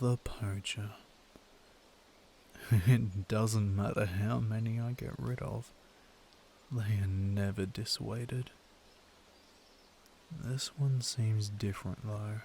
another poacher. It doesn't matter how many I get rid of, they are never dissuaded. This one seems different though.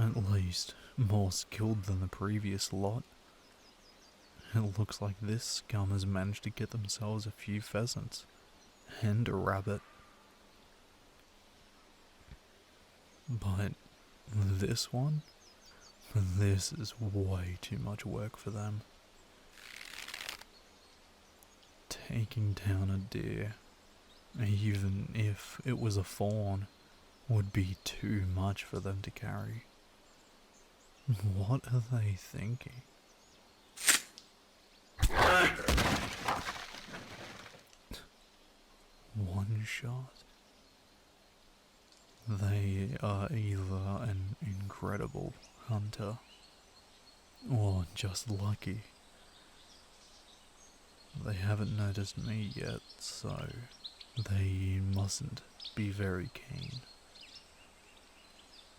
At least, more skilled than the previous lot. It looks like this scum has managed to get themselves a few pheasants, and a rabbit. But this one? This is way too much work for them. Taking down a deer, even if it was a fawn, would be too much for them to carry. What are they thinking? One shot. They are either an incredible hunter or just lucky. They haven't noticed me yet, so they mustn't be very keen.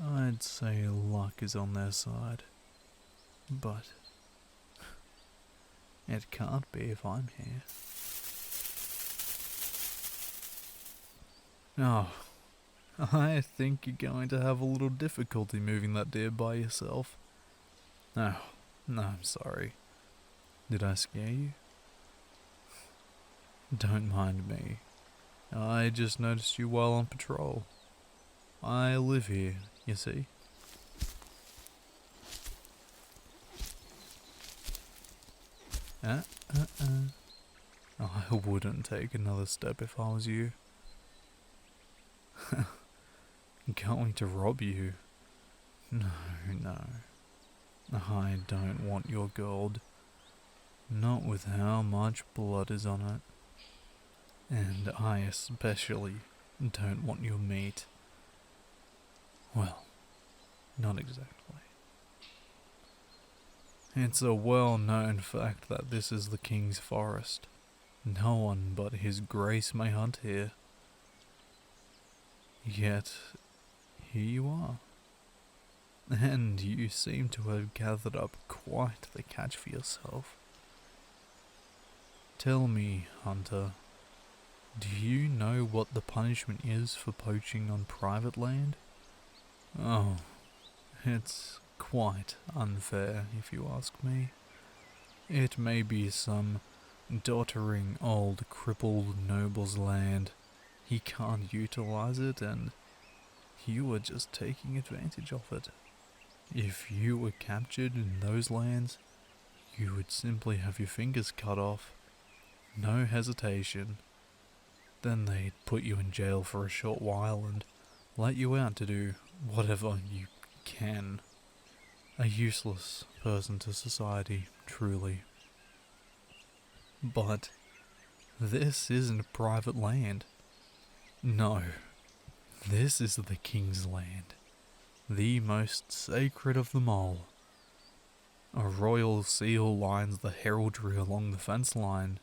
I'd say luck is on their side, but it can't be if I'm here. Oh, I think you're going to have a little difficulty moving that deer by yourself. No, I'm sorry. Did I scare you? Don't mind me. I just noticed you while on patrol. I live here, you see. I wouldn't take another step if I was you. Going to rob you? No. I don't want your gold. Not with how much blood is on it. And I especially don't want your meat. Well, not exactly. It's a well-known fact that this is the king's forest. No one but his grace may hunt here. Yet, here you are. And you seem to have gathered up quite the catch for yourself. Tell me, hunter, do you know what the punishment is for poaching on private land? Oh, it's quite unfair, if you ask me. It may be some doddering old crippled noble's land. He can't utilize it, and you are just taking advantage of it. If you were captured in those lands, you would simply have your fingers cut off. No hesitation. Then they'd put you in jail for a short while and let you out to do whatever you can. A useless person to society, truly. But this isn't private land. No, this is the king's land. The most sacred of them all. A royal seal lines the heraldry along the fence line.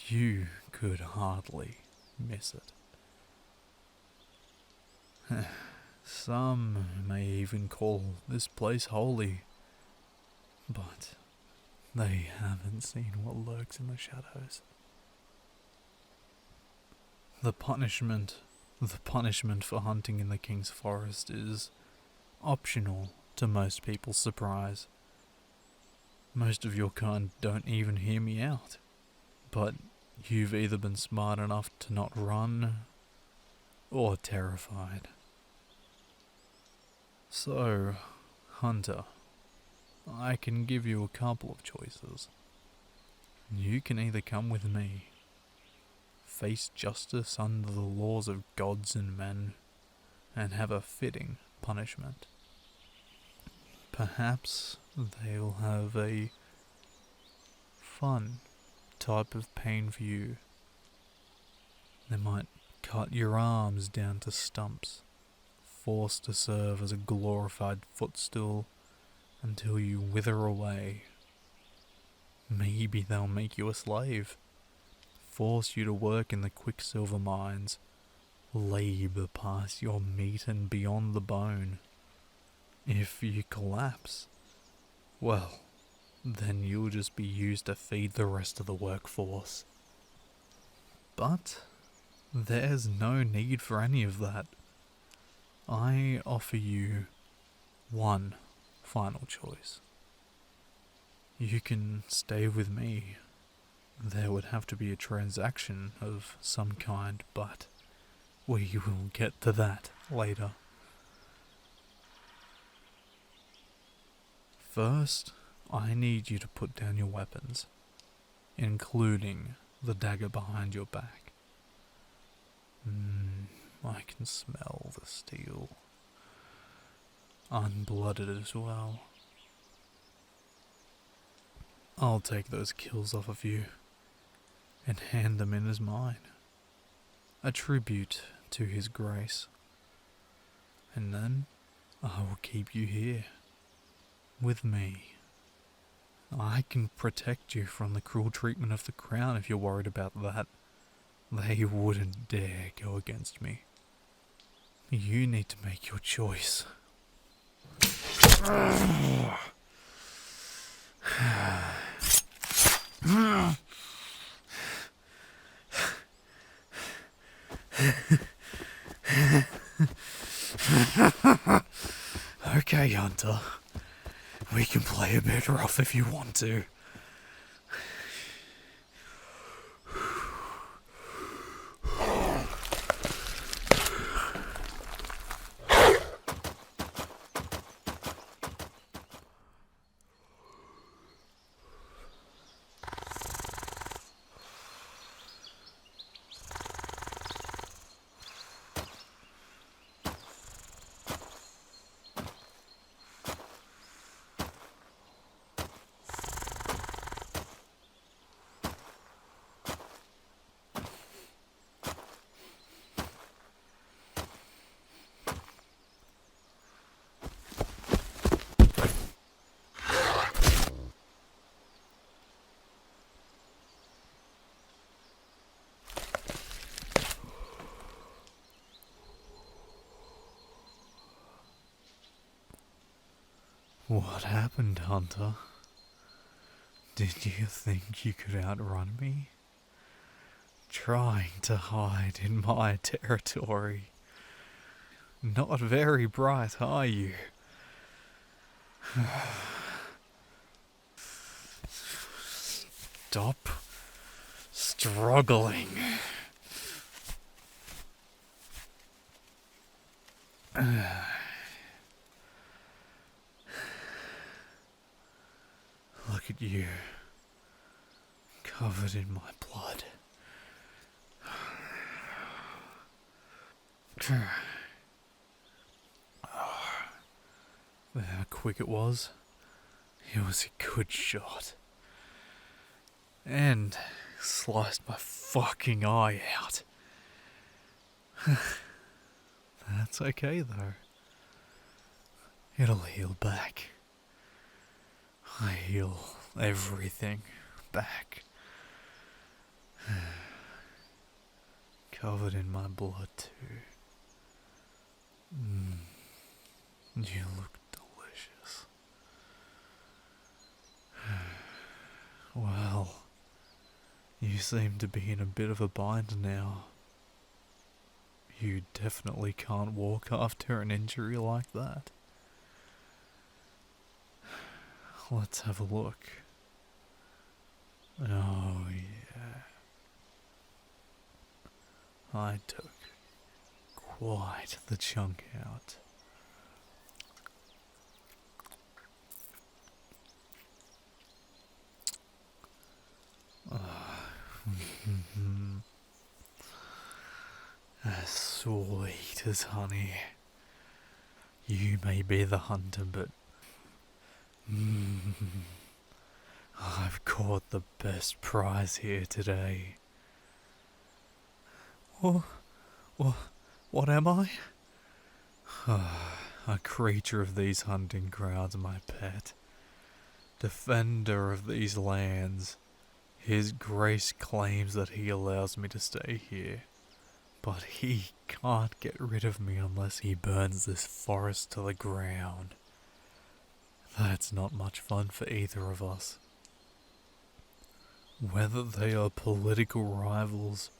You could hardly miss it. Some may even call this place holy, but they haven't seen what lurks in the shadows. The punishment for hunting in the king's forest is optional to most people's surprise. Most of your kind don't even hear me out, but you've either been smart enough to not run, or terrified. So, hunter, I can give you a couple of choices. You can either come with me, face justice under the laws of gods and men, and have a fitting punishment. Perhaps they'll have a fun type of pain for you. They might cut your arms down to stumps, forced to serve as a glorified footstool until you wither away. Maybe they'll make you a slave, force you to work in the quicksilver mines, labour past your meat and beyond the bone. If you collapse, well, then you'll just be used to feed the rest of the workforce. But there's no need for any of that. I offer you one final choice. You can stay with me. There would have to be a transaction of some kind, but we will get to that later. First, I need you to put down your weapons, including the dagger behind your back. I can smell the steel. Unblooded as well. I'll take those kills off of you and hand them in as mine. A tribute to his grace. And then I will keep you here, with me. I can protect you from the cruel treatment of the crown if you're worried about that. They wouldn't dare go against me. You need to make your choice. Okay, Hunter. We can play a bit rough if you want to. What happened, Hunter? Did you think you could outrun me? Trying to hide in my territory. Not very bright, are you? Stop struggling. Look at you, covered in my blood. How quick it was. It was a good shot. And sliced my fucking eye out. That's okay though. It'll heal back. I heal everything back. Covered in my blood too. You look delicious. Well, you seem to be in a bit of a bind now. You definitely can't walk after an injury like that. Let's have a look. Oh yeah. I took quite the chunk out. As sweet as honey. You may be the hunter, but I've caught the best prize here today. What am I? A creature of these hunting grounds, my pet. Defender of these lands. His grace claims that he allows me to stay here. But he can't get rid of me unless he burns this forest to the ground. That's not much fun for either of us. Whether they are political rivals,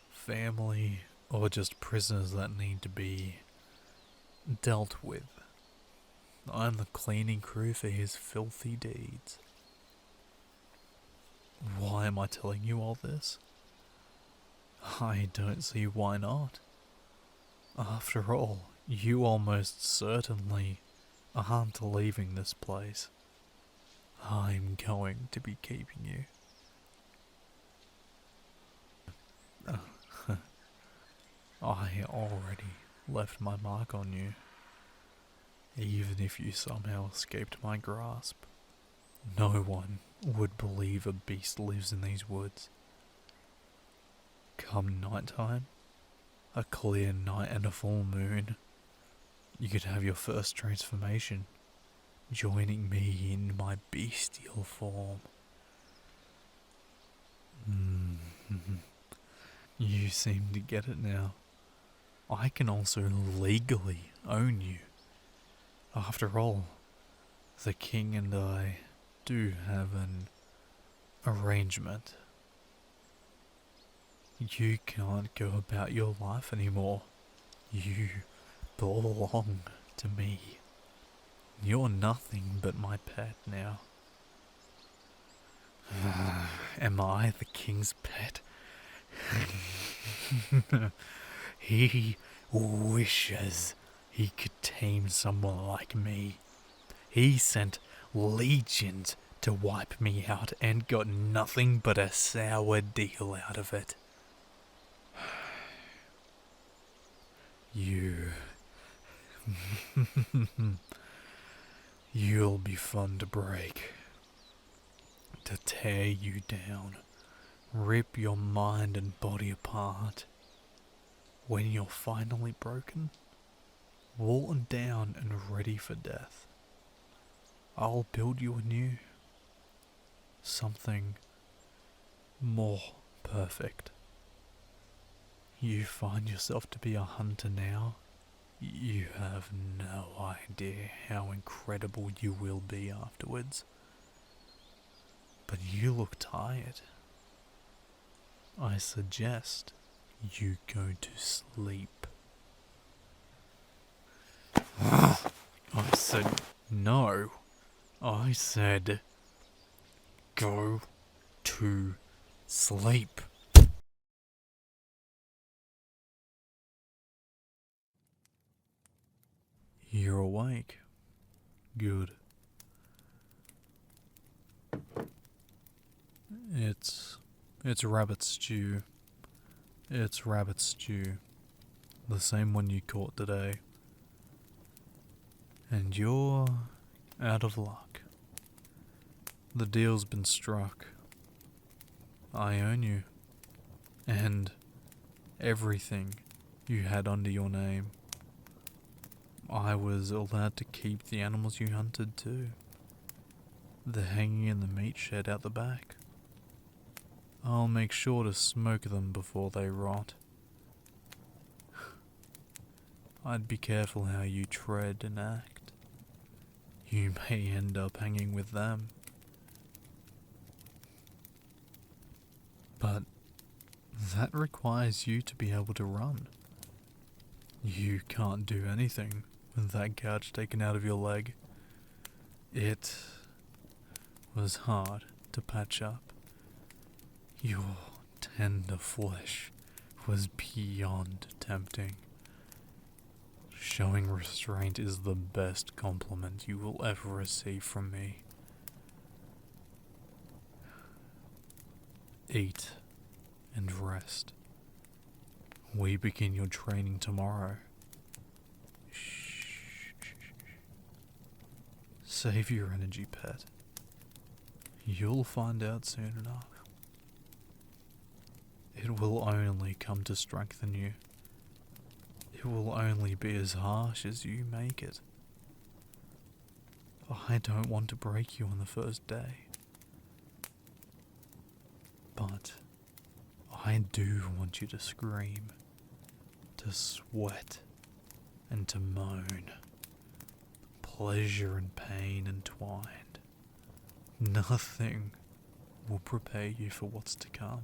family, or just prisoners that need to be dealt with, I'm the cleaning crew for his filthy deeds. Why am I telling you all this? I don't see why not. After all, you almost certainly aren't leaving this place. I'm going to be keeping you. I already left my mark on you. Even if you somehow escaped my grasp, no one would believe a beast lives in these woods. Come nighttime, a clear night and a full moon, you could have your first transformation, joining me in my bestial form. You seem to get it now. I can also legally own you. After all, the king and I do have an arrangement. You can't go about your life anymore. You belong to me. You're nothing but my pet now. Am I the king's pet? He wishes he could tame someone like me. He sent legions to wipe me out and got nothing but a sour deal out of it. You'll be fun to break. To tear you down. Rip your mind and body apart. When you're finally broken, worn down and ready for death, I'll build you anew. Something more perfect. You find yourself to be a hunter now. You have no idea how incredible you will be afterwards. But you look tired. I suggest you go to sleep. I said no. I said go to sleep. You're awake. Good. It's rabbit stew. It's rabbit stew. The same one you caught today. And you're out of luck. The deal's been struck. I own you. And everything you had under your name. I was allowed to keep the animals you hunted too. They're hanging in the meat shed out the back. I'll make sure to smoke them before they rot. I'd be careful how you tread and act. You may end up hanging with them. But that requires you to be able to run. You can't do anything with that gouge taken out of your leg. It was hard to patch up. Your tender flesh was beyond tempting. Showing restraint is the best compliment you will ever receive from me. Eat and rest. We begin your training tomorrow. Shh. Save your energy, pet. You'll find out soon enough. It will only come to strengthen you. It will only be as harsh as you make it. I don't want to break you on the first day. But I do want you to scream. to sweat and to moan. Pleasure and pain entwined. Nothing will prepare you for what's to come.